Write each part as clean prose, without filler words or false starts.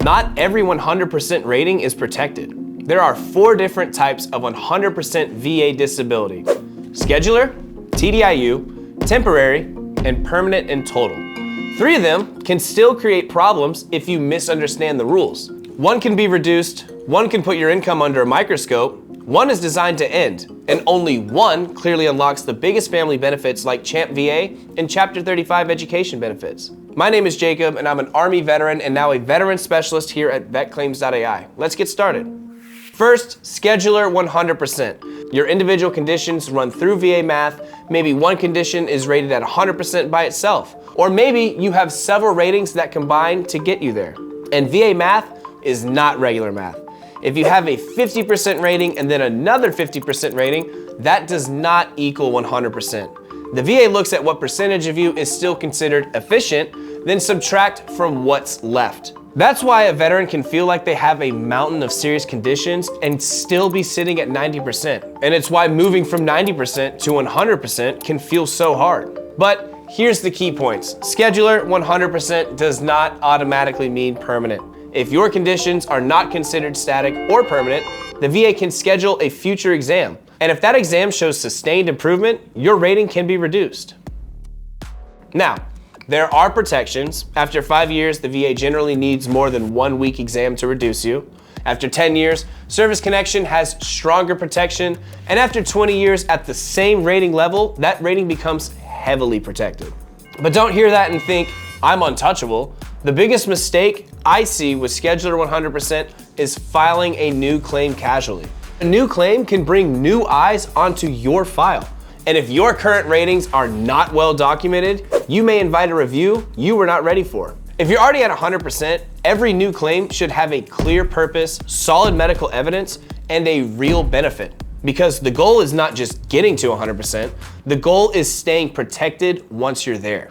Not every 100% rating is protected. There are 4 different types of 100% VA disability: schedular, TDIU, temporary, and permanent and total. 3 of them can still create problems if you misunderstand the rules. 1 can be reduced, 1 can put your income under a microscope, 1 is designed to end, and only 1 clearly unlocks the biggest family benefits like CHAMPVA and Chapter 35 education benefits. My name is Jacob, and I'm an Army veteran and now a veteran specialist here at VetClaims.ai. Let's get started. First, Schedular 100%. Your individual conditions run through VA math. Maybe one condition is rated at 100% by itself, or maybe you have several ratings that combine to get you there. And VA math is not regular math. If you have a 50% rating and then another 50% rating, that does not equal 100%. The VA looks at what percentage of you is still considered efficient, then subtract from what's left. That's why a veteran can feel like they have a mountain of serious conditions and still be sitting at 90%. And it's why moving from 90% to 100% can feel so hard. But here's the key points. Schedular 100% does not automatically mean permanent. If your conditions are not considered static or permanent, the VA can schedule a future exam. And if that exam shows sustained improvement, your rating can be reduced. Now, there are protections. After 5 years, the VA generally needs more than 1 week exam to reduce you. After 10 years, Service Connection has stronger protection. And after 20 years at the same rating level, that rating becomes heavily protected. But don't hear that and think, I'm untouchable. The biggest mistake I see with Schedular 100% is filing a new claim casually. A new claim can bring new eyes onto your file. And if your current ratings are not well documented, you may invite a review you were not ready for. If you're already at 100%, every new claim should have a clear purpose, solid medical evidence, and a real benefit. Because the goal is not just getting to 100%, the goal is staying protected once you're there.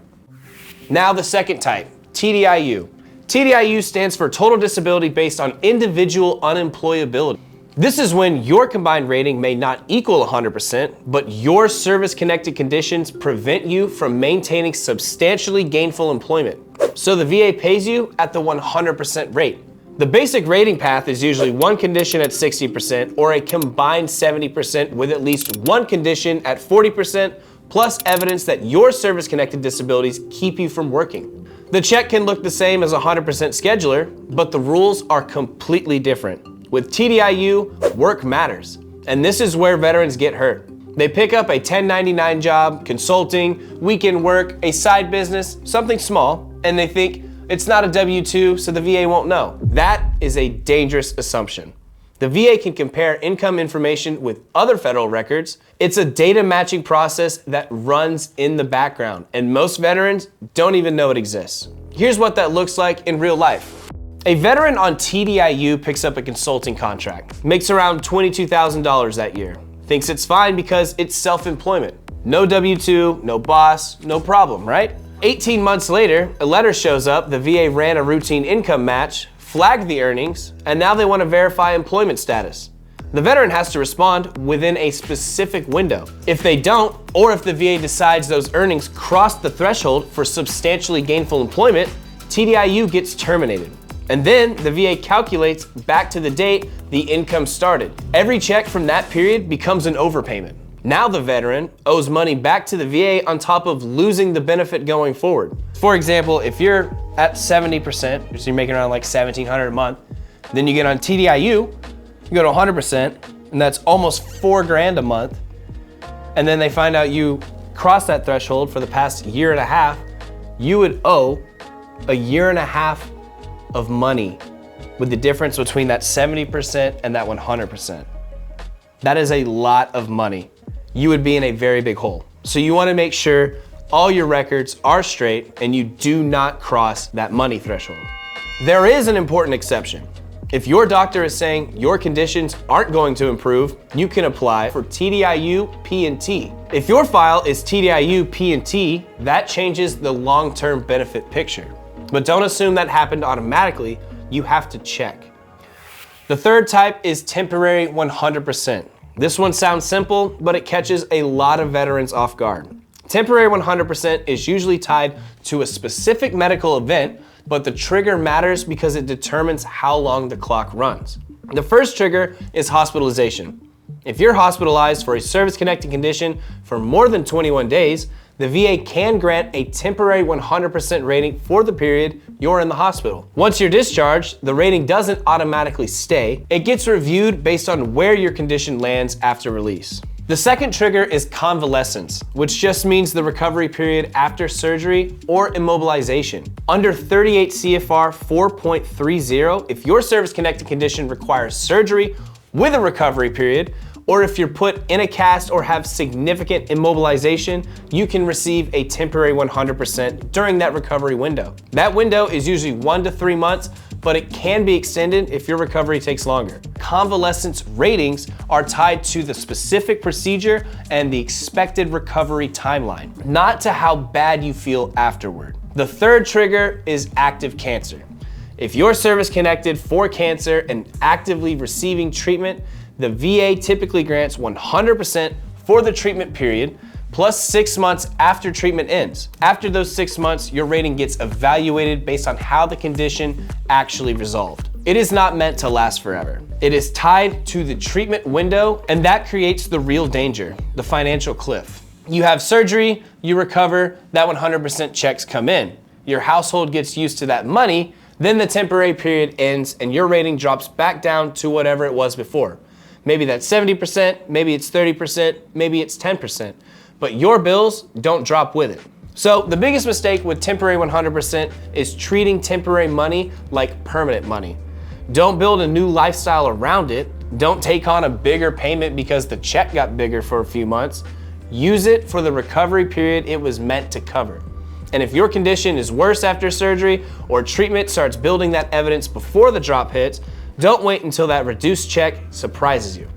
Now the second type, TDIU. TDIU stands for Total Disability Based on Individual Unemployability. This is when your combined rating may not equal 100%, but your service-connected conditions prevent you from maintaining substantially gainful employment. So the VA pays you at the 100% rate. The basic rating path is usually one condition at 60% or a combined 70% with at least one condition at 40%, plus evidence that your service-connected disabilities keep you from working. The check can look the same as 100% schedular, but the rules are completely different. With TDIU, work matters. And this is where veterans get hurt. They pick up a 1099 job, consulting, weekend work, a side business, something small, and they think it's not a W-2, so the VA won't know. That is a dangerous assumption. The VA can compare income information with other federal records. It's a data matching process that runs in the background, and most veterans don't even know it exists. Here's what that looks like in real life. A veteran on TDIU picks up a consulting contract, makes around $22,000 that year, thinks it's fine because it's self-employment. No W-2, no boss, no problem, right? 18 months later, a letter shows up, the VA ran a routine income match, flagged the earnings, and now they want to verify employment status. The veteran has to respond within a specific window. If they don't, or if the VA decides those earnings cross the threshold for substantially gainful employment, TDIU gets terminated. And then the VA calculates back to the date the income started. Every check from that period becomes an overpayment. Now the veteran owes money back to the VA on top of losing the benefit going forward. For example, if you're at 70%, so you're making around like $1,700 a month, then you get on TDIU, you go to 100%, and that's almost $4,000 a month. And then they find out you crossed that threshold for the past year and a half, you would owe a year and a half of money with the difference between that 70% and that 100%. That is a lot of money. You would be in a very big hole. So you want to make sure all your records are straight and you do not cross that money threshold. There is an important exception. If your doctor is saying your conditions aren't going to improve, you can apply for TDIU P&T. If your file is TDIU P&T, that changes the long-term benefit picture. But don't assume that happened automatically, you have to check. The third type is temporary 100%. This one sounds simple, but it catches a lot of veterans off guard. Temporary 100% is usually tied to a specific medical event but the trigger matters because it determines how long the clock runs. The first trigger is hospitalization. If you're hospitalized for a service-connected condition for more than 21 days, the VA can grant a temporary 100% rating for the period you're in the hospital. Once you're discharged, the rating doesn't automatically stay. It gets reviewed based on where your condition lands after release. The second trigger is convalescence, which just means the recovery period after surgery or immobilization. Under 38 CFR 4.30, if your service-connected condition requires surgery with a recovery period, or if you're put in a cast or have significant immobilization, you can receive a temporary 100% during that recovery window. That window is usually 1 to 3 months, but it can be extended if your recovery takes longer. Convalescence ratings are tied to the specific procedure and the expected recovery timeline, not to how bad you feel afterward. The third trigger is active cancer. If you're service-connected for cancer and actively receiving treatment, the VA typically grants 100% for the treatment period, plus 6 months after treatment ends. After those 6 months, your rating gets evaluated based on how the condition actually resolved. It is not meant to last forever. It is tied to the treatment window, and that creates the real danger, the financial cliff. You have surgery, you recover, that 100% checks come in. Your household gets used to that money, then the temporary period ends and your rating drops back down to whatever it was before. Maybe that's 70%, maybe it's 30%, maybe it's 10%, but your bills don't drop with it. So the biggest mistake with temporary 100% is treating temporary money like permanent money. Don't build a new lifestyle around it. Don't take on a bigger payment because the check got bigger for a few months. Use it for the recovery period it was meant to cover. And if your condition is worse after surgery or treatment starts building that evidence before the drop hits, don't wait until that reduced check surprises you.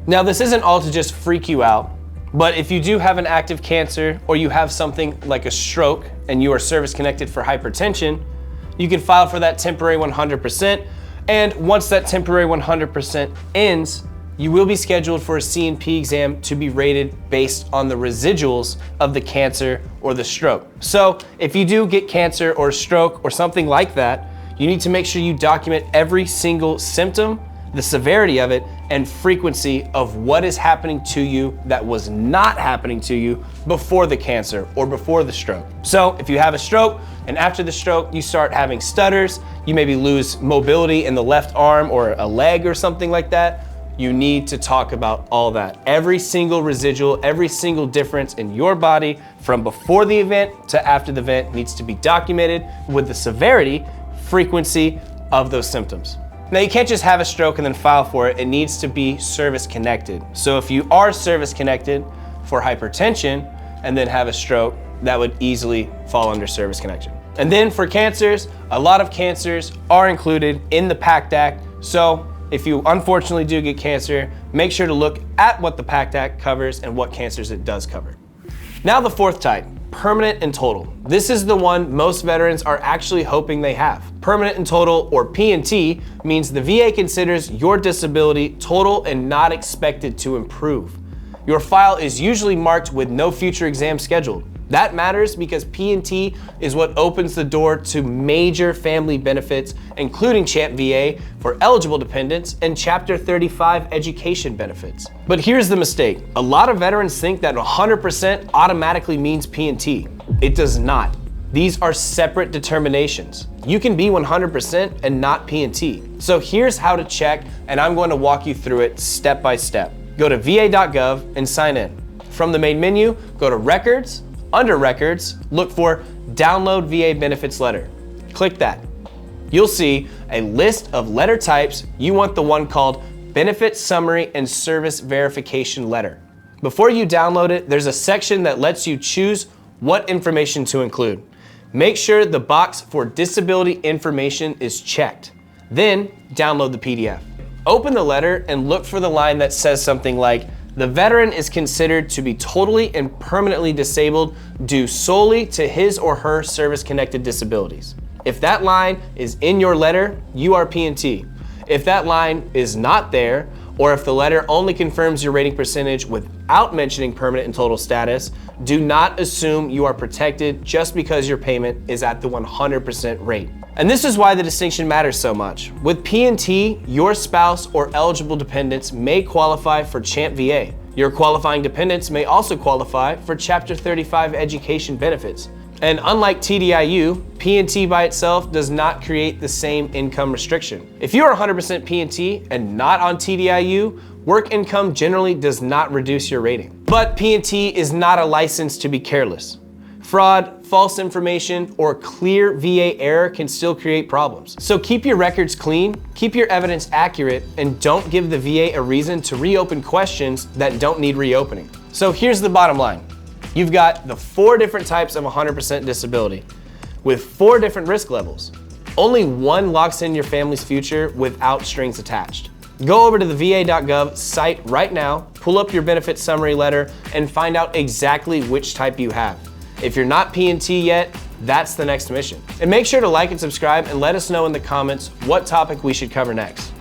Now, this isn't all to just freak you out, but if you do have an active cancer or you have something like a stroke and you are service-connected for hypertension, you can file for that temporary 100%. And once that temporary 100% ends, you will be scheduled for a C&P exam to be rated based on the residuals of the cancer or the stroke. So if you do get cancer or stroke or something like that, you need to make sure you document every single symptom, the severity of it, and frequency of what is happening to you that was not happening to you before the cancer or before the stroke. So if you have a stroke and after the stroke you start having stutters, you maybe lose mobility in the left arm or a leg or something like that, you need to talk about all that. Every single residual, every single difference in your body from before the event to after the event needs to be documented with the severity, frequency of those symptoms. Now, you can't just have a stroke and then file for it. It needs to be service connected. So if you are service connected for hypertension and then have a stroke, that would easily fall under service connection. And then for cancers, a lot of cancers are included in the PACT Act. So if you unfortunately do get cancer, make sure to look at what the PACT Act covers and what cancers it does cover. Now the fourth type, permanent and total. This is the one most veterans are actually hoping they have. Permanent and total, or P&T, means the VA considers your disability total and not expected to improve. Your file is usually marked with no future exam scheduled. That matters because P&T is what opens the door to major family benefits, including CHAMPVA for eligible dependents and Chapter 35 education benefits. But here's the mistake. A lot of veterans think that 100% automatically means P&T. It does not. These are separate determinations. You can be 100% and not P&T. So here's how to check, and I'm going to walk you through it step by step. Go to va.gov and sign in. From the main menu, go to Records. Under Records, look for Download VA Benefits Letter. Click that. You'll see a list of letter types. You want the one called Benefit Summary and Service Verification Letter. Before you download it, there's a section that lets you choose what information to include. Make sure the box for disability information is checked. Then download the PDF. Open the letter and look for the line that says something like, "The veteran is considered to be totally and permanently disabled due solely to his or her service-connected disabilities." If that line is in your letter, you are P&T. If that line is not there, or if the letter only confirms your rating percentage without mentioning permanent and total status, do not assume you are protected just because your payment is at the 100% rate. And this is why the distinction matters so much. With P&T, your spouse or eligible dependents may qualify for CHAMPVA. Your qualifying dependents may also qualify for Chapter 35 education benefits. And unlike TDIU, P&T by itself does not create the same income restriction. If you are 100% P&T and not on TDIU, work income generally does not reduce your rating. But P&T is not a license to be careless. Fraud, false information, or clear VA error can still create problems. So keep your records clean, keep your evidence accurate, and don't give the VA a reason to reopen questions that don't need reopening. So here's the bottom line. You've got the 4 different types of 100% disability with 4 different risk levels. Only one locks in your family's future without strings attached. Go over to the va.gov site right now, pull up your benefit summary letter, and find out exactly which type you have. If you're not P&T yet, that's the next mission. And make sure to like and subscribe and let us know in the comments what topic we should cover next.